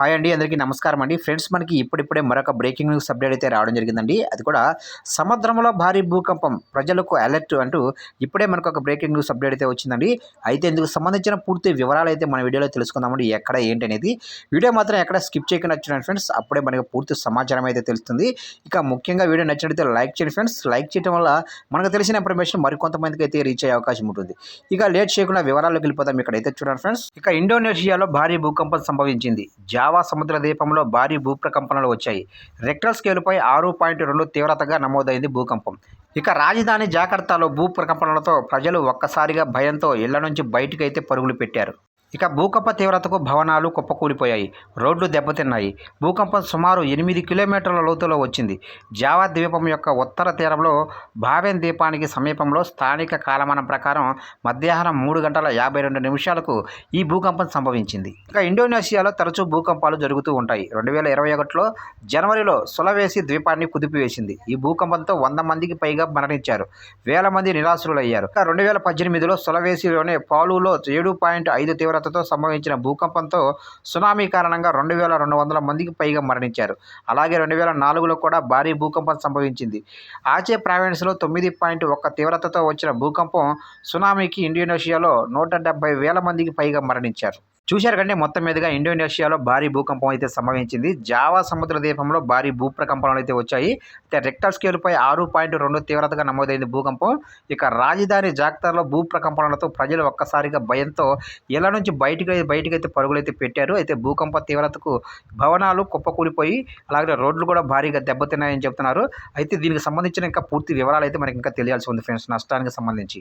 Hi అండి. అందరికీ నమస్కారం అండి. ఫ్రెండ్స్ మనకి ఇప్పుడిప్పుడే మరొక బ్రేకింగ్ న్యూస్ అప్డేట్ అయితే రావడం జరిగిందండి. అది కూడా సముద్రంలో భారీ భూకంపం ప్రజలకు అలర్ట్ అంటూ ఇప్పుడే మనకొక బ్రేకింగ్ న్యూస్ అప్డేట్ అయితే వచ్చిందండి. అయితే ఇందుకు సంబంధించిన పూర్తి వివరాలు అయితే మన వీడియోలో తెలుసుకుందామండి. ఎక్కడ ఏంటి అనేది వీడియో మాత్రం ఎక్కడ స్కిప్ చేయకుండా చూడండి ఫ్రెండ్స్. అప్పుడే మనకు పూర్తి సమాచారం అయితే తెలుస్తుంది. ఇక ముఖ్యంగా వీడియో నచ్చినట్లయితే లైక్ చేయండి ఫ్రెండ్స్. లైక్ చేయడం వల్ల మనకు తెలిసిన ఇన్ఫర్మేషన్ మరికొంతమందికి అయితే రీచ్ అయ్యే అవకాశం ఉంటుంది. ఇక లేట్ చేయకుండా వివరాల్లోకి వెళ్ళిపోతాం. ఇక్కడైతే చూడండి ఫ్రెండ్స్. ఇక ఇండోనేషియాలో భారీ భూకంపం సంభవించింది. జావా సముద్ర ద్వీపంలో భారీ భూకంపనలు వచ్చాయి. రెక్టర్ స్కేలుపై 6.2 తీవ్రతగా నమోదైంది భూకంపం. ఇక రాజధాని జాకర్తాలో భూకంపనలతో ప్రజలు ఒక్కసారిగా భయంతో ఇళ్ల నుంచి బయటకైతే పరుగులు పెట్టారు. ఇక భూకంప తీవ్రతకు భవనాలు కుప్పకూలిపోయాయి, రోడ్లు దెబ్బతిన్నాయి. భూకంపం సుమారు 8 కిలోమీటర్ల లోతులో వచ్చింది. జావా ద్వీపం యొక్క ఉత్తర తీరంలో భావెన్ ద్వీపానికి సమీపంలో స్థానిక కాలమానం ప్రకారం మధ్యాహ్నం 3:52 ఈ భూకంపం సంభవించింది. ఇక ఇండోనేషియాలో తరచూ భూకంపాలు జరుగుతూ ఉంటాయి. 2021లో జనవరిలో సులవేసి ద్వీపాన్ని కుదిపివేసింది. ఈ భూకంపంతో 100 మందికి పైగా మరణించారు, వేల మంది నిరాశ్రులయ్యారు. ఇక 2018లో సులవేసిలోనే పాలులో 7.5 తీవ్రతతో సంభవించిన భూకంపంతో సునామీ కారణంగా 2200 మందికి పైగా మరణించారు. అలాగే 2004లో కూడా భారీ భూకంపం సంభవించింది. ఆచే ప్రావిన్స్లో 9.1 తీవ్రతతో వచ్చిన భూకంపం సునామీకి ఇండోనేషియాలో 170,000 మందికి పైగా మరణించారు. చూశారు కంటే మొత్తం మీదుగా ఇండోనేషియాలో భారీ భూకంపం అయితే సంభవించింది. జావా సముద్ర ద్వీపంలో భారీ భూకంపాలు అయితే వచ్చాయి. అయితే రెక్టర్ స్కేలుపై 6.2 తీవ్రతగా నమోదైంది భూకంపం. ఇక రాజధాని జాకర్తాలో భూకంపాలతో ప్రజలు ఒక్కసారిగా భయంతో ఇళ్ల నుంచి బయటకైతే పరుగులైతే పెట్టారు. అయితే భూకంప తీవ్రతకు భవనాలు కుప్పకూలిపోయి అలాగే రోడ్లు కూడా భారీగా దెబ్బతిన్నాయని చెప్తున్నారు. అయితే దీనికి సంబంధించిన ఇంకా పూర్తి వివరాలు అయితే మనకి ఇంకా తెలియాల్సి ఉంది ఫ్రెండ్స్, నష్టానికి సంబంధించి.